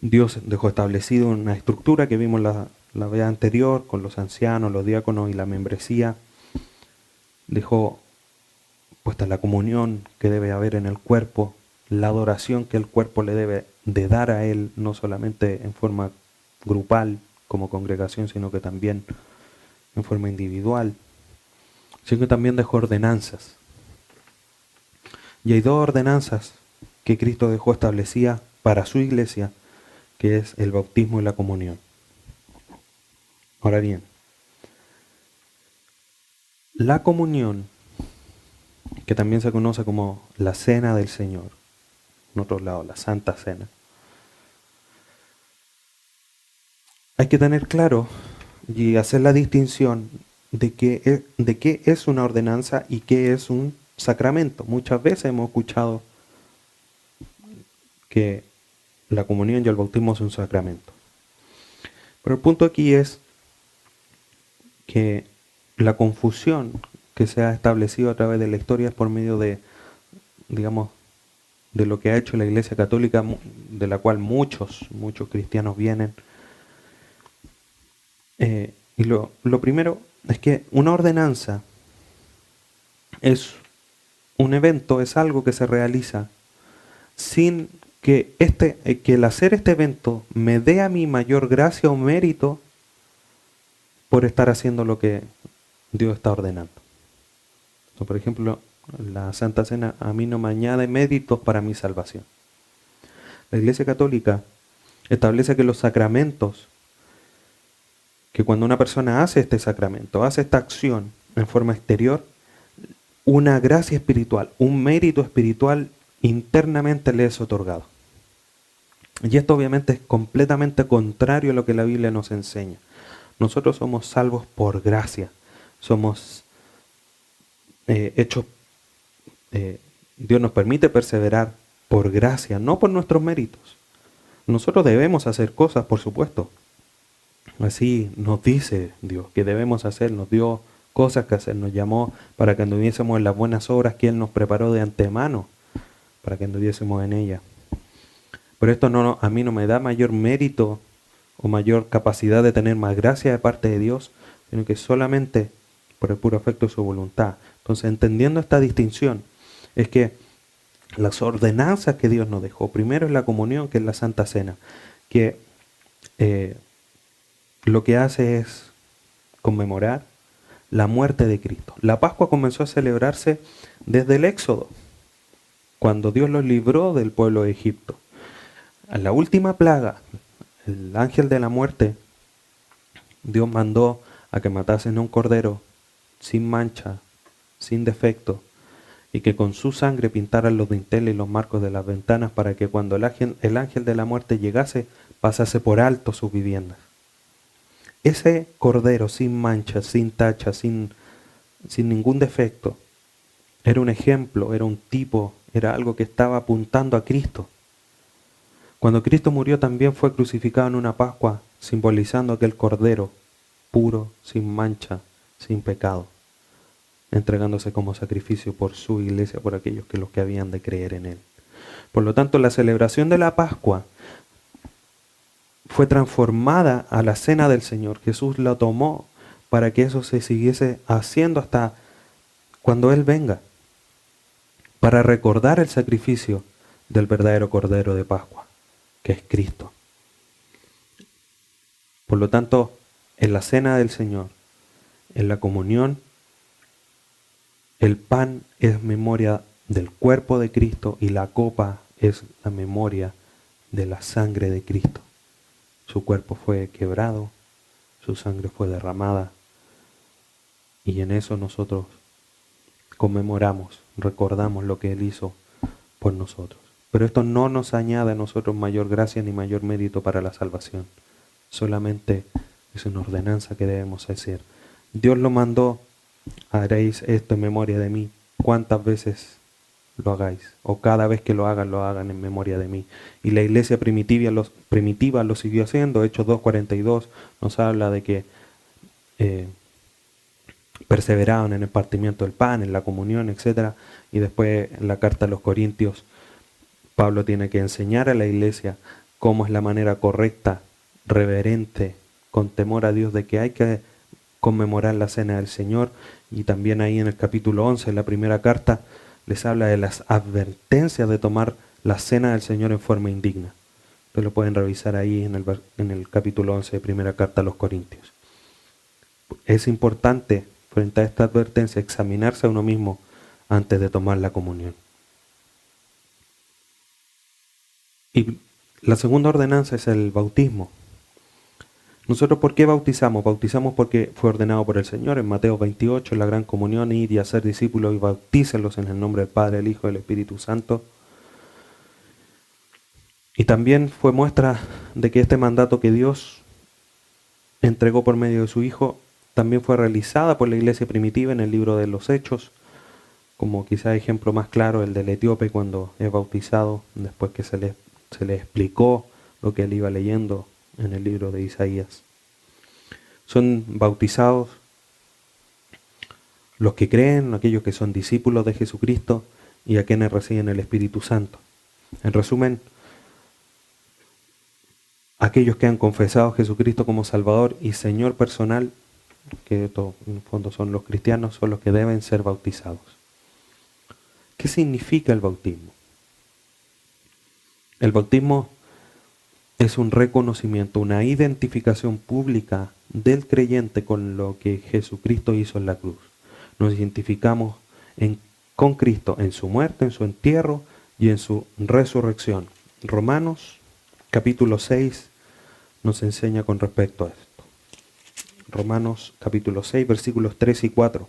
Dios dejó establecido una estructura que vimos la vez anterior con los ancianos, los diáconos y la membresía. Dejó puesta la comunión que debe haber en el cuerpo, la adoración que el cuerpo le debe de dar a Él, no solamente en forma grupal como congregación, sino que también en forma individual, sino que también dejó ordenanzas. Y hay dos ordenanzas que Cristo dejó establecidas para su iglesia, que es el bautismo y la comunión. Ahora bien, la comunión, que también se conoce como la Cena del Señor, en otros lados, la Santa Cena, hay que tener claro y hacer la distinción de qué es una ordenanza y qué es un sacramento. Muchas veces hemos escuchado que la comunión y el bautismo es un sacramento. Pero el punto aquí es que la confusión que se ha establecido a través de la historia es por medio de, digamos, de lo que ha hecho la Iglesia Católica, de la cual muchos cristianos vienen. Y lo primero es que una ordenanza es un evento, es algo que se realiza sin que el hacer este evento me dé a mí mayor gracia o mérito por estar haciendo lo que Dios está ordenando. O, por ejemplo, la Santa Cena a mí no me añade méritos para mi salvación. La Iglesia Católica establece que los sacramentos, que cuando una persona hace este sacramento, hace esta acción en forma exterior, una gracia espiritual, un mérito espiritual internamente le es otorgado. Y esto obviamente es completamente contrario a lo que la Biblia nos enseña. Nosotros somos salvos por gracia, somos hechos, Dios nos permite perseverar por gracia, no por nuestros méritos. Nosotros debemos hacer cosas, por supuesto, Así nos dice Dios que debemos hacer, nos dio cosas que hacer, nos llamó para que anduviésemos en las buenas obras que Él nos preparó de antemano, para que anduviésemos en ellas. Pero esto a mí no me da mayor mérito o mayor capacidad de tener más gracia de parte de Dios, sino que solamente por el puro afecto de su voluntad. Entonces, entendiendo esta distinción, es que las ordenanzas que Dios nos dejó, primero es la comunión, que es la Santa Cena, que lo que hace es conmemorar la muerte de Cristo. La Pascua comenzó a celebrarse desde el Éxodo, cuando Dios los libró del pueblo de Egipto. A la última plaga, el ángel de la muerte, Dios mandó a que matasen a un cordero sin mancha, sin defecto, y que con su sangre pintaran los dinteles y los marcos de las ventanas para que cuando el ángel de la muerte llegase, pasase por alto sus viviendas. Ese cordero sin mancha, sin tacha, sin ningún defecto, era un ejemplo, era un tipo, era algo que estaba apuntando a Cristo. Cuando Cristo murió también fue crucificado en una Pascua, simbolizando aquel cordero puro, sin mancha, sin pecado, entregándose como sacrificio por su iglesia, por aquellos los que habían de creer en Él. Por lo tanto, la celebración de la Pascua fue transformada a la cena del Señor. Jesús la tomó para que eso se siguiese haciendo hasta cuando Él venga, para recordar el sacrificio del verdadero Cordero de Pascua, que es Cristo. Por lo tanto, en la cena del Señor, en la comunión, el pan es memoria del cuerpo de Cristo y la copa es la memoria de la sangre de Cristo. Su cuerpo fue quebrado, su sangre fue derramada y en eso nosotros conmemoramos, recordamos lo que Él hizo por nosotros. Pero esto no nos añade a nosotros mayor gracia ni mayor mérito para la salvación. Solamente es una ordenanza que debemos hacer. Dios lo mandó, haréis esto en memoria de mí. ¿Cuántas veces lo hagáis? O cada vez que lo hagan en memoria de mí. Y la iglesia primitiva lo siguió haciendo. Hechos 2:42 nos habla de que perseveraron en el partimiento del pan, en la comunión, etc. Y después en la carta a los Corintios, Pablo tiene que enseñar a la iglesia cómo es la manera correcta, reverente, con temor a Dios, de que hay que conmemorar la cena del Señor. Y también ahí en el capítulo 11, en la primera carta, les habla de las advertencias de tomar la cena del Señor en forma indigna. Ustedes lo pueden revisar ahí en el capítulo 11 de primera carta a los Corintios. Es importante, frente a esta advertencia, examinarse a uno mismo antes de tomar la comunión. Y la segunda ordenanza es el bautismo. ¿Nosotros por qué bautizamos? Bautizamos porque fue ordenado por el Señor en Mateo 28, en la gran comunión, ir y hacer discípulos y bautícenlos en el nombre del Padre, el Hijo y el Espíritu Santo. Y también fue muestra de que este mandato que Dios entregó por medio de su Hijo también fue realizada por la iglesia primitiva en el libro de los Hechos, como quizá ejemplo más claro el del etíope cuando es bautizado, después que se le explicó lo que él iba leyendo en el libro de Isaías. Son bautizados los que creen, aquellos que son discípulos de Jesucristo y a quienes reciben el Espíritu Santo. En resumen, aquellos que han confesado a Jesucristo como Salvador y Señor personal, que en el fondo son los cristianos, son los que deben ser bautizados. ¿Qué significa el bautismo? El bautismo es un reconocimiento, una identificación pública del creyente con lo que Jesucristo hizo en la cruz. Nos identificamos con Cristo en su muerte, en su entierro y en su resurrección. Romanos capítulo 6 nos enseña con respecto a esto. Romanos capítulo 6, versículos 3 y 4.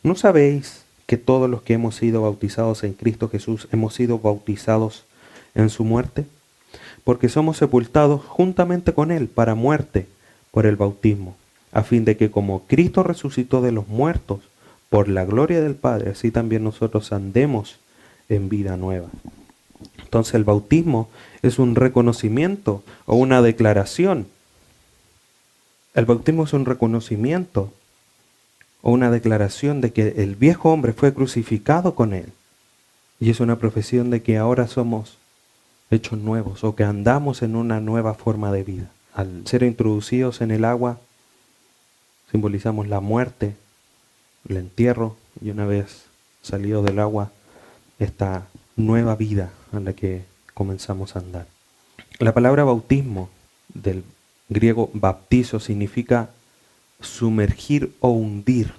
¿No sabéis que todos los que hemos sido bautizados en Cristo Jesús hemos sido bautizados en su muerte? Porque somos sepultados juntamente con Él para muerte por el bautismo, a fin de que como Cristo resucitó de los muertos por la gloria del Padre, así también nosotros andemos en vida nueva. Entonces el bautismo es un reconocimiento o una declaración El bautismo es un reconocimiento o una declaración de que el viejo hombre fue crucificado con él. Y es una profesión de que ahora somos hechos nuevos o que andamos en una nueva forma de vida. Al ser introducidos en el agua, simbolizamos la muerte, el entierro, y una vez salido del agua, esta nueva vida en la que comenzamos a andar. La palabra bautismo, del griego baptizo, significa sumergir o hundir.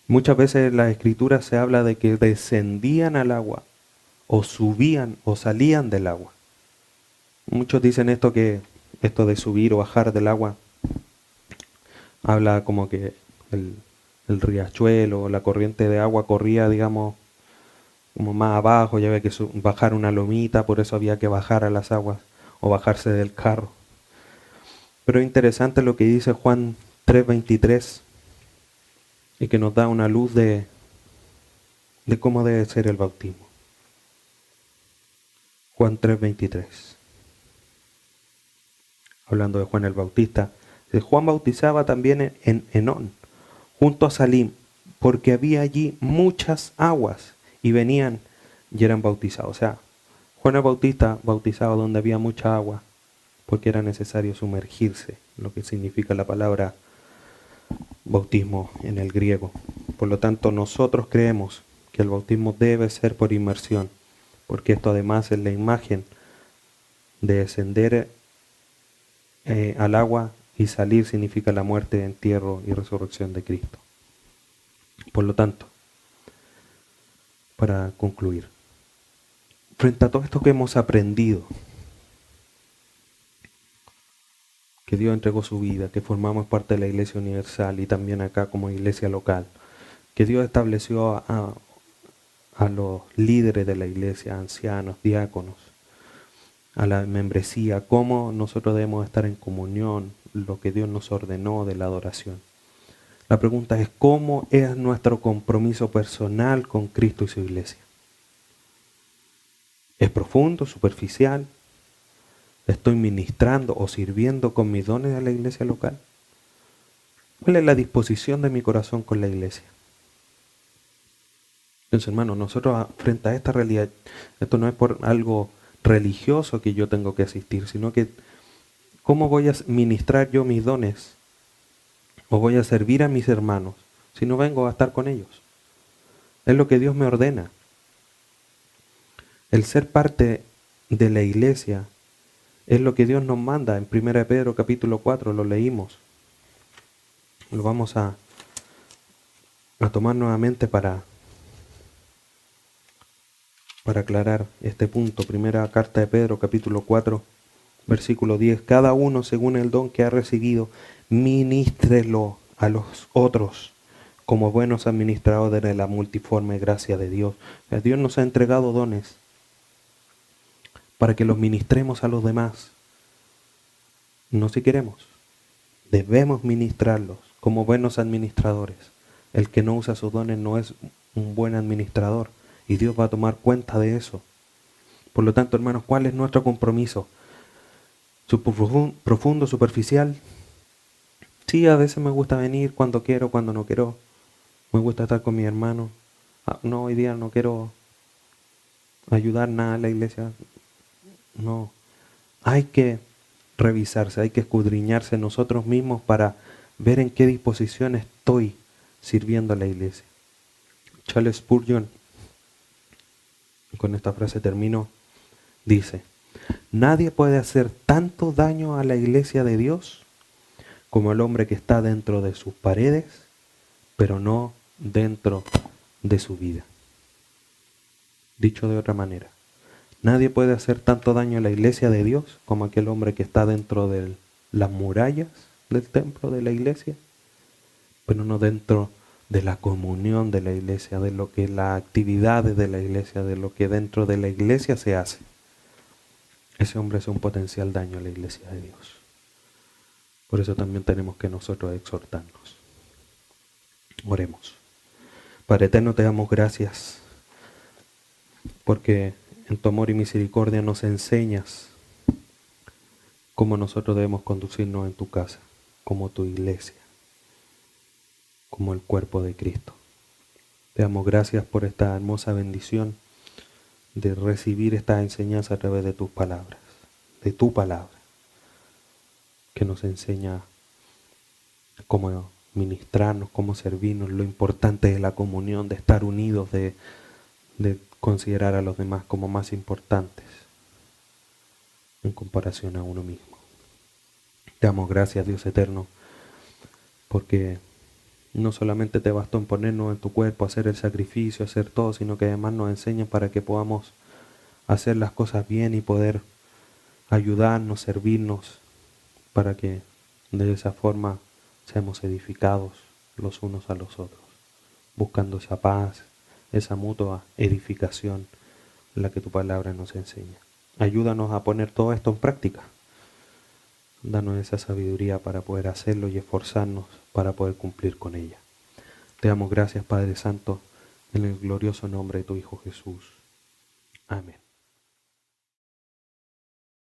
Muchas veces en las escrituras se habla de que descendían al agua, o subían o salían del agua. Muchos dicen esto de subir o bajar del agua habla como que el riachuelo o la corriente de agua corría, digamos, como más abajo, ya había que bajar una lomita, por eso había que bajar a las aguas o bajarse del carro. Pero es interesante lo que dice Juan 3:23 y que nos da una luz de cómo debe ser el bautismo. Juan 3:23. Hablando de Juan el Bautista, Juan bautizaba también en Enón, junto a Salim, porque había allí muchas aguas y venían y eran bautizados. O sea, Juan el Bautista bautizaba donde había mucha agua, porque era necesario sumergirse, lo que significa la palabra bautismo en el griego. Por lo tanto, nosotros creemos que el bautismo debe ser por inmersión, porque esto además es la imagen de descender al agua y salir significa la muerte, entierro y resurrección de Cristo. Por lo tanto, para concluir, frente a todo esto que hemos aprendido, que Dios entregó su vida, que formamos parte de la Iglesia Universal y también acá como iglesia local, que Dios estableció a los líderes de la iglesia, ancianos, diáconos, a la membresía, cómo nosotros debemos estar en comunión, lo que Dios nos ordenó de la adoración. La pregunta es, ¿cómo es nuestro compromiso personal con Cristo y su iglesia? ¿Es profundo, superficial? ¿Estoy ministrando o sirviendo con mis dones a la iglesia local? ¿Cuál es la disposición de mi corazón con la iglesia? Entonces, hermanos, nosotros frente a esta realidad, esto no es por algo religioso que yo tengo que asistir, sino que ¿cómo voy a ministrar yo mis dones o voy a servir a mis hermanos si no vengo a estar con ellos? Es lo que Dios me ordena. El ser parte de la iglesia es lo que Dios nos manda en 1 Pedro capítulo 4, lo leímos. Lo vamos a tomar nuevamente para aclarar este punto. Primera carta de Pedro capítulo 4, versículo 10. Cada uno según el don que ha recibido, ministrelo a los otros como buenos administradores de la multiforme gracia de Dios. Dios nos ha entregado dones para que los ministremos a los demás. No si queremos, debemos ministrarlos como buenos administradores. El que no usa sus dones no es un buen administrador y Dios va a tomar cuenta de eso. Por lo tanto, hermanos, ¿cuál es nuestro compromiso? ¿Profundo, superficial? Sí, a veces me gusta venir cuando quiero, cuando no quiero. Me gusta estar con mi hermano. No, hoy día no quiero ayudar nada a la iglesia. No. Hay que revisarse, hay que escudriñarse nosotros mismos para ver en qué disposición estoy sirviendo a la iglesia. Charles Spurgeon, con esta frase termino, dice: nadie puede hacer tanto daño a la iglesia de Dios como el hombre que está dentro de sus paredes, pero no dentro de su vida. Dicho de otra manera, nadie puede hacer tanto daño a la iglesia de Dios como aquel hombre que está dentro de las murallas del templo de la iglesia, pero no dentro de la comunión de la iglesia, de lo que las actividades de la iglesia, de lo que dentro de la iglesia se hace. Ese hombre es un potencial daño a la iglesia de Dios. Por eso también tenemos que nosotros exhortarnos. Oremos. Padre eterno, te damos gracias porque en tu amor y misericordia nos enseñas cómo nosotros debemos conducirnos en tu casa. como tu iglesia, como el cuerpo de Cristo. Te damos gracias por esta hermosa bendición de recibir esta enseñanza a través de tus palabras, de tu palabra, que nos enseña cómo ministrarnos, cómo servirnos, lo importante de la comunión, de estar unidos, de considerar a los demás como más importantes en comparación a uno mismo. Te damos gracias, Dios eterno, porque no solamente te bastó en ponernos en tu cuerpo, hacer el sacrificio, hacer todo, sino que además nos enseñas para que podamos hacer las cosas bien y poder ayudarnos, servirnos, para que de esa forma seamos edificados los unos a los otros, buscando esa paz, esa mutua edificación, la que tu palabra nos enseña. Ayúdanos a poner todo esto en práctica. Danos esa sabiduría para poder hacerlo y esforzarnos para poder cumplir con ella. Te damos gracias, Padre Santo, en el glorioso nombre de tu Hijo Jesús. Amén.